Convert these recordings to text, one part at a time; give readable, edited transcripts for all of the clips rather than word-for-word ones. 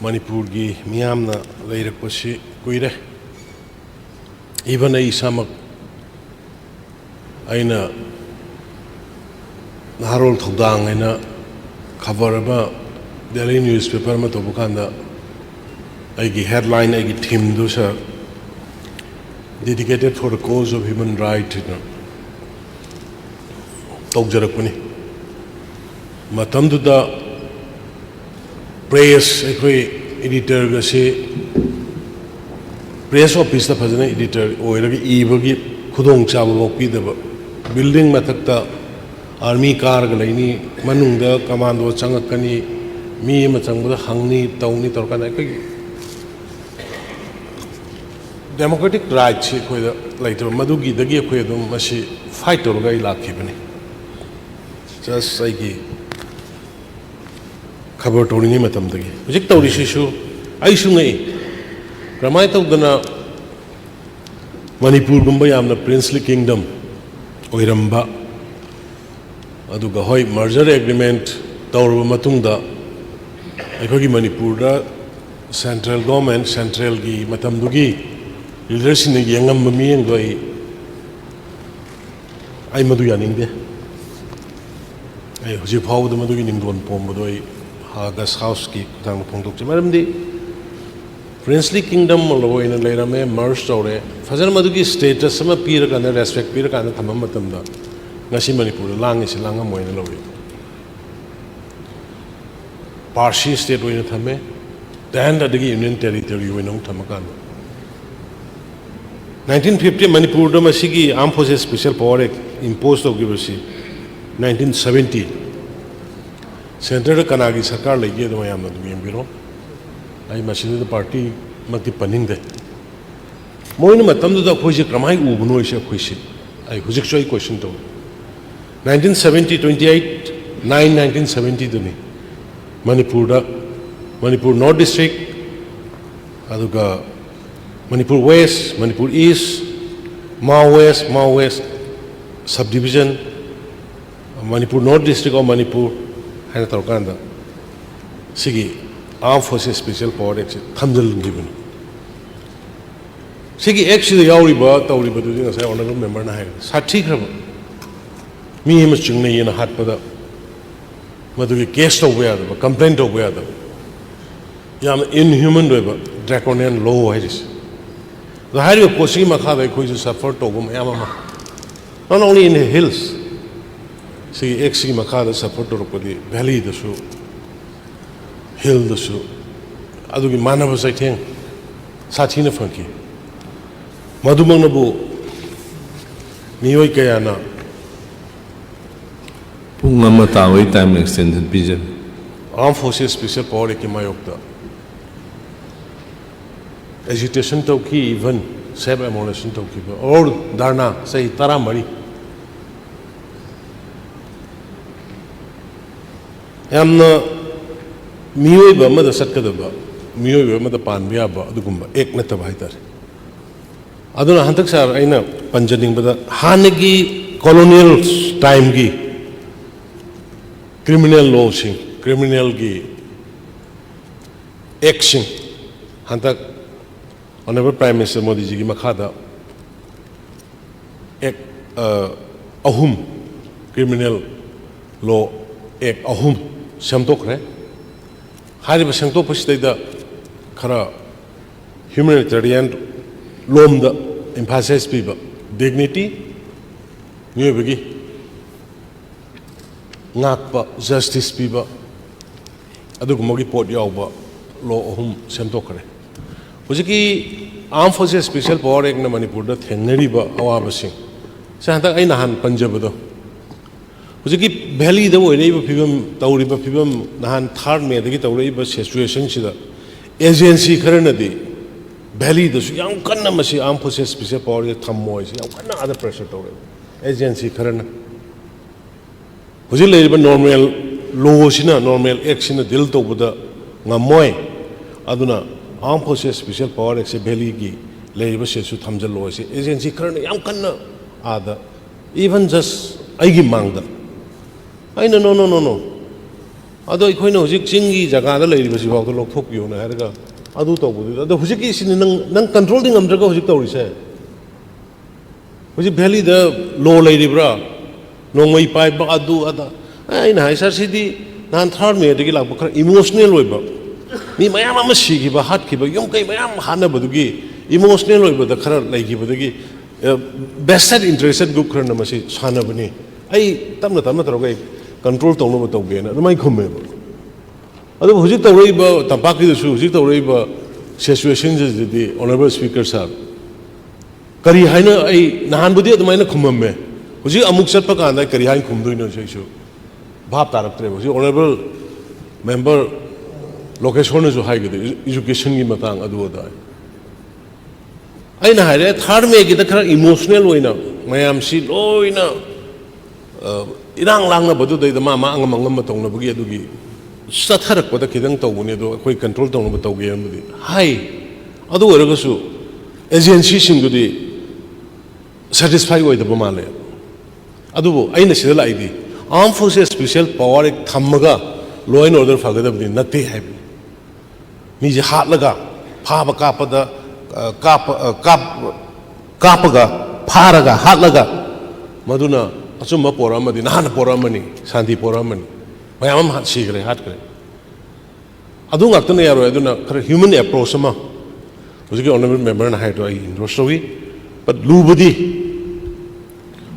Manipur gi miyamna leirakpasi kuire even ai samak aina naharol thodang aina cover ba Delhi newspaper ma tobukanda aigi headline aigi theme do sa dedicated for the cause of human rights tawjarakpani matamduda press ekoi editor ga se press office ta phajana editor oiragi ibagi khudong chaba bokpi daba building mathakta army car ga laini manungda commando changakani mi ma changbuda hangni tawni torkana ekoi democratic rights ekoi da laiter madugi dagi ekoi dum masi fight torga ilakhibani just like खबर तौरी मतमदगी हुजिक तौरीसिसु आइसु नई क्रमाय तौदना Manipur गुंबा यामना princely kingdom ओइरंबा अदुगा होय merger agreement तौरबा मतुंगदा अखोगी Manipur दा central government central की मतमदुगी leadership ने यंगम मियंग दोई आई मदु यानिंगदे आई हुजिक फावद मदुगी निंगदोन पोमबदोई August House की तंग फोंदोक मरमदी princely kingdom लोइना लेरमे मर्ज तौरे फजन मदुगी status अमा पीरकाना respect पीरकाना थमम मतमदा ngasi Manipur langi langa moina lowi Parsi state oina thame then the union territory oina thamakan 1950 Manipur do masigi armed forces special power imposed of gibasi 1970 Center Kanagi Sakar like the Mayam of the Bureau. I machine the party Mati Paning de Moin Matam the Kuji Kramai Ubunoisha Kushi. I Huzikshoi question to 1970 28 9 1970 to me. Manipur North District, Aduga Manipur West, Manipur East, Mao West subdivision, Manipur North District of Manipur. है तो कहना सिगी arm forces special power act थमजल given सिगी act से यावरी बा तौरी बदु जिंग से ऑनरेबल मेंबर ना है साथी खरब मी हिम चिंगने ये ना हाथ पदा मधु के केस तो हुआ था कंप्लेंट तो हुआ था याम इनह्यूमन रे बा ड्रैकोनियन लॉ है जिस the higher you pushing makha कोई जो सफर तो गुम याम not only in the hills See, Exi Makada supporter of the valley, the shoe, hill the shoe. Adugi Manavas, I think, Satina Funky Madumanabu Nioi Kayana Pungamatawi time extended vision. Armed Forces Special Power Kimayokta Agitation Toki, even Seb Emulation Toki, or Darna, say Taramari. यामना मियोई बा मद सटकदबा मियोई बा मद पानबिया बा अदुगुम्बा एक नतबा हाइतार अदुना हंतक सार आइना पंजनिंग बदा हानेगी कॉलोनियल टाइम की क्रिमिनल लॉ सिंग क्रिमिनल की एक्शन हंतक honourable prime minister Modi ji की मखादा एक अहुम क्रिमिनल लॉ एक अहुम Samtokre, Harib Santopus the Kara humanitarian loam the impasses people, dignity, new bigi, Nakpa, justice people, Adukumogi Port Yauba, law hum Samtokre. Uziki armed forces special power in Manipur that Henriba Awabasing. Santa Ainahan Punjabado. Uziki Belly the way people Tauriba people Nahan Thar me the Tauriba situation shida agency Karanadi Belly the young Kanamasi armed forces special power Tamois, young other pressure to agency Karan Uzil normal law sina normal action dilto Buddha Namoy Aduna armed forces special power ex Belly gi labor says to Tamja laws agency Karan young Kana other even just Igi Mangda. I no. अदो अखोइना हुजिक चिंगी जगह लेरिबसि फाउ लौथोकियोना हारगा अदु तौबदु अदो हुजिकी सिनि नंग control दि ngamdraga हुजिक तौरिसे हुजिक भ्याली द लो लेरिब्रा नोंमै पाइबा अदु अदा आइना हाइसर सिदि नान थर्ड मे दगी लाक खरा इमोशनल ओइबा मी मयाम अमा सिगिबा हातखिबा यम कै मयाम हानबदुगी इमोशनल ओइबदा खरा लैगिबदगी बेस्टेड इंटरेस्टेड ग्रुप खरा नमसि सानबनी आई तमना तमना तरगै कंट्रोल तौनब तौगेना अदुमाइ खुमेबा अदु हुजिक तौरैबा तंपाकिदसु हुजिक तौरैबा सिचुएशन जदि ऑनरेबल स्पीकर साहब करी हाइना आई नहानबुदि अदुमाइना खुममे हुजिक अमुक चटपा कांदा करी हाइन खुमदुइनो सैसु भाव तारक्त्रे हुजिक ऑनरेबल मेंबर लोकेशनसु हाइगदि एजुकेशन की मतंग अदु अदा अना हाइरे थर्ड मे की खरा इमोशनल होइना मयाम सि लोइना इरांग लांग बदुदैदा मा मा अंगम अंगम तौनबगी अदुगी सथरकपदा खिदंग तौबने दो अखोइ कंट्रोल तौनब तौगे अमदि हाइ अदु ओरगसु एजेंसी सिंगुदि सैटिस्फाई ओइदबा माले अदुबो अइना सिदा लाइदि आर्म फोर्सेस स्पेशल पावर एक थमगा law and order फगदबदि नते HYBE Mize हातलगा फाबा कापदा कापगा फारगा हातलगा मदुना अचुम्बा पोरामदि नहान पोरामनि शांति पोरामनि मयाम हात सिगरे हातकरे अदु ngaktana yaroi aduna khara human approach ama hujiki honorable member na haito ai endorse togi but lubadi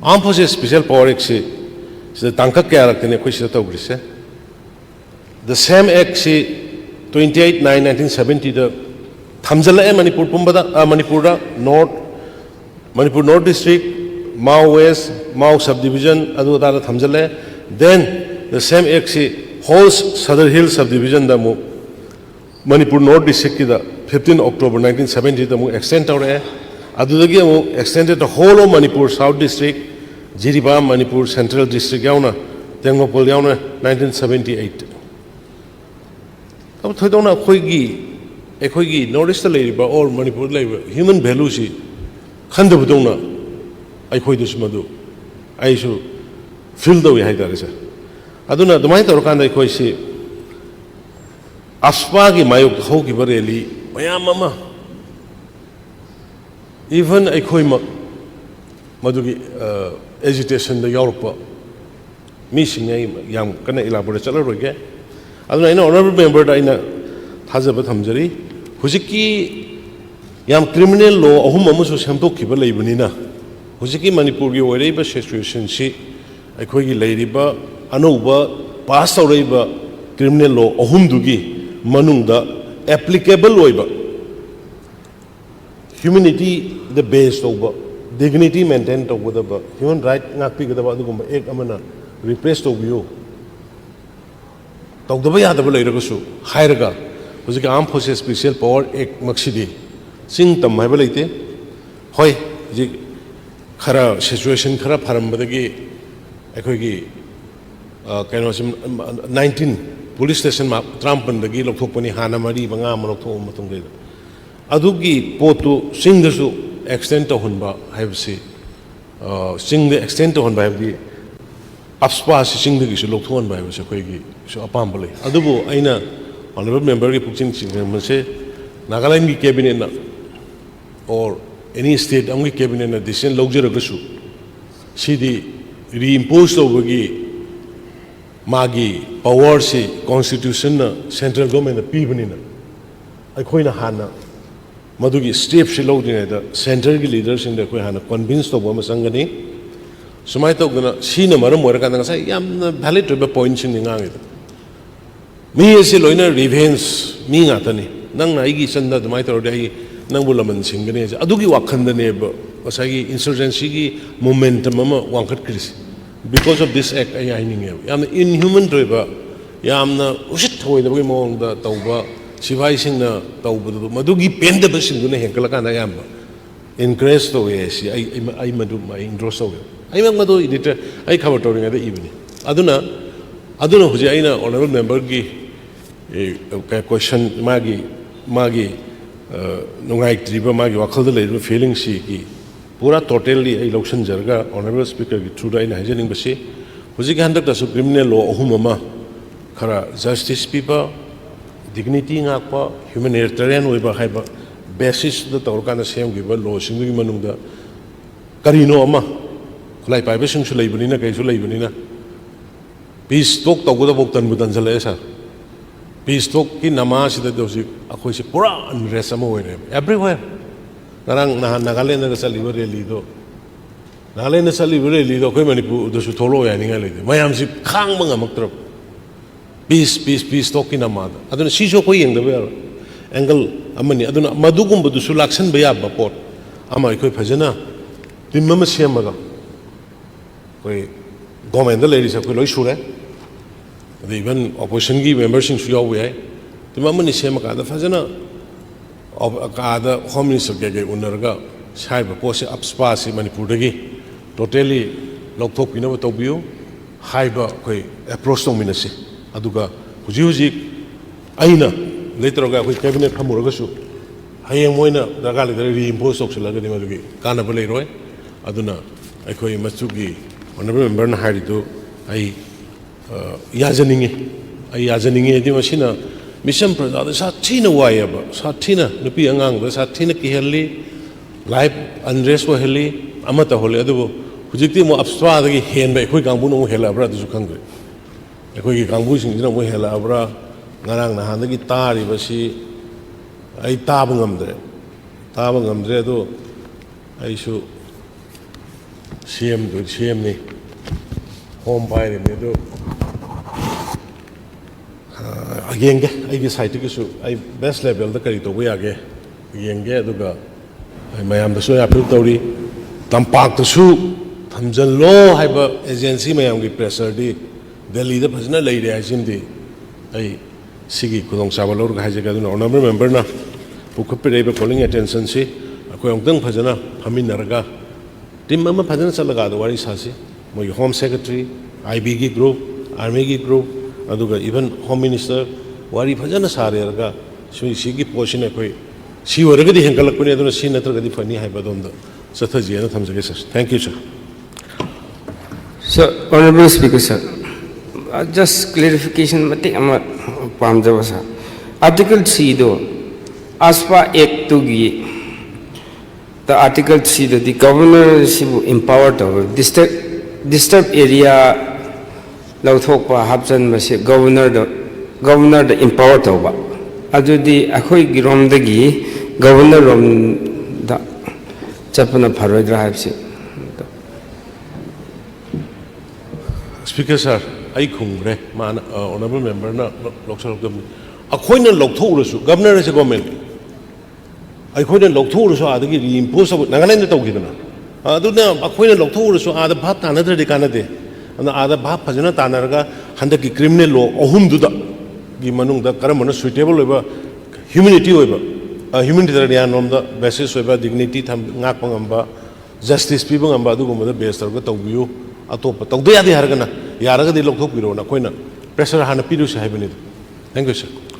armed forces special power act se tangka kya raktene khoi sida tawgrise the same act se 28/9/1970 da thamjala manipur pumbada manipur north district Mao West Mao subdivision adu da thamjale then the same act se whole Southern Hill subdivision da mu Manipur North district ki da 15 October 1970 da mu extend tawre adu dagi mu extended the whole of Manipur South district Jiribam Manipur Central district yauna Tengmapol yauna 1978 अब थोदोना अखोगी north east लेरिबा और Manipur लेरिबा human value से खंदबदोना अखोइदुस मदु आइसु feel दो हाइतारे sir अदुना दुमाइ तौरकान अखोइसे अस्पा की मायोग होगिबा rally मयाम अमा इवन अखोइम मदुगी एजिटेशन द यावरपा मीसिंग याम कना इलाबोरेट चलरोगे अदुना इन ऑनरेबल मेंबर दा इन थाजब थमजरी हुजिकी याम क्रिमिनल लॉ अहुम अमसु सेमतोखिबा लेबनिना हुजिकी मणिपुर की ओइरेबा सिचुएशन सी अखोगी लेरिबा अनौबा पास तौरेबा क्रिमिनल लॉ अहुम दुगी मनुंगदा एप्लीकेबल ओइबा ह्यूमैनिटी द बेस तौबा डिग्निटी मेंटेन तौबदबा ह्यूमन राइट ngakpigदबा अदुगुम एक अमना रिप्रेस तौबियो तौदबा यादबा लेरगसु हायरगा हुजिक आर्म फोर्सेस स्पेशल पावर एक मक्सिदी सिंग तम हाइबा लेते होय जी खरा सिचुएशन खरा फरमबदगी अखोगी कैनोसिम 19 पुलिस स्टेशन मा ट्राम्पनदगी लौथोकपनि हाना मरी बंगा मलौथो मतुंगे अदुगी पोतु सिंगदसु एक्सटेंड तोहनबा हाइबसि सिंग एक्सटेंड तोहनबा हाइबदी अपस्पा सिंगदगी लौथोहनबा हाइबसि अखोगी सु अपाम्ब ले अदुबो आइना ऑनरेबल मेंबर की पुक्चिन से नागालैंड की कैबिनेट और एनी स्टेट की कैबिनेट डिसीजन लौजरगसु सीधी रीइम्पोज तौबगी मागी पावर से कॉन्स्टिट्यूशन सेंट्रल गवर्नमेंट पीबनिना अखोइना हाना मदुगी स्टेप से लौद्रिङैदा सेंटर की लीडर सिंह अखोइ हाना कन्विंस तौबा अमा चंगनी सुमाय तौदना सीना मरम ओइरकांदा ngasai yamna valid oiba point sing ngangi मी ऐसे लोइना रिवेंस मी गातनी नंग आइगी चंदा दुमाइ तौरदे आई नंगबु लमन सिंगने अदुगी वाखंदने बसागी इंसर्जेंसी की मोमेंटम अमा वांखटक्रिस बिकॉज ऑफ दिस एक्ट आई आइनिंगे यामना इनह्यूमन तोइबा यामना उसित थोइदबगी मोंगदा तौबा सिपाही सिंगना तौबदु मदुगी पेंदबा सिंगुने हेंकलकाना यामबा इनकरेज तोए सि आई मदु मा इंट्रोस तोए आई मदु एडिटर आई खबर तोरिङादा इबनी अदुना हुजे आइना ऑनरेबल मेंबर की क्वेश्चन मागी नुंगाइत्रिबा मागी वाखलदा लेरिबा फीलिंग सी की पूरा टोटली आई लौसन जरगा ऑनरेबल स्पीकर की थ्रू दा आइना हाइजनिंग बसी हुजिक हंदक दासु क्रिमिनल लॉ अहुम अमा khara justice pipa dignity ngakpa humanitarian oiba haiba basis da tawrkana semgiba law singgi manungda karino ama khulai paiba sing su leibunina kai su leibunina peace talk tawgoda boktan butan jale sir peace talk ki namas da dosi akhoi se pura unrest ama hoire everywhere narang Nagaland da saliba rally do Nagaland da saliba rally do khoi Manipur do su tholo ya ninga leide mayam si khang manga maktrap peace talk ki namada aduna si so khoi yeng da ba angle amani aduna madugum bu su laksan ba ya ba pot ama khoi phajana timma semaga koi government da ladies ko loi sure the even opposition gi members sing su yaw ye timma mani semaga da phajana ada home minister ge unarga sai ba po se upspa si Manipur dagi totally lokthok pina ba tobiu hai ba koi approach tong minasi aduga huji huji aina leitroga koi cabinet phamuraga su hayeng moina daga le reinforce oksalaga ni madugi kana ba leiroi aduna akhoi machugi honorable member na haridu ai yajaninge di masina mission prada sa thina wayaba sa thina nupi angang da sa thina ki helli life unrest wa helli amata hole adu hujikti mo abswa da gi hen ba khoi kangbu no hela bra du khangre khoi gi kangbu sing jina mo hela bra ngarang na han da gi tari ba si ai ta bangamdre do ai su CM ni home by ni do again I site ki su I best level da kari to we age yenge aduga ai mayam da so ya appeal tawri tampak to su thamjan lo haiba agency mayam gi pressure di Delhi da phajna lei re asim di ai sigi kudong sabalor ga haje ga do honorable member na pukapre be calling attention si ko yongtang phajna phamin narga tim ama phajna chalaga do wari sasi moi home secretary IB gi group army gi group aduga even home minister wari phajana sare raga sigi portion koi si waraga di hengalak puni aduna si natra gadi fani hai badonda satha jena thamjage sir thank you sir. So honorable speaker sir, just clarification matik ama pamjawa sir, article 3 do aspa act to gi the article 3 do the governor is empowered to disturb area lauthokpa hapjan mase governor the empower tawba adudi akhoi girom dagi governor rom da chapna pharoidra habse. Speaker sir ai khungre man honorable member na loksal gam akhoi na loktho urasu governor is government ai khoi na loktho urasu adagi reimpose Nagaland da tawgidana aduna akhoi na loktho urasu ada bhap tanadra de kanade ana ada bhap phajana tanarga handaki criminal law ohum duda gi manung da karamana suitable oba humanity oba humanitarian norm da basis oba dignity tham ngak pangamba justice pi bangamba adu gumba da base targa tawbiu atop tawde yadi hargana yaraga di lokthok biro na koina pressure hana piru sai bani. Thank you sir.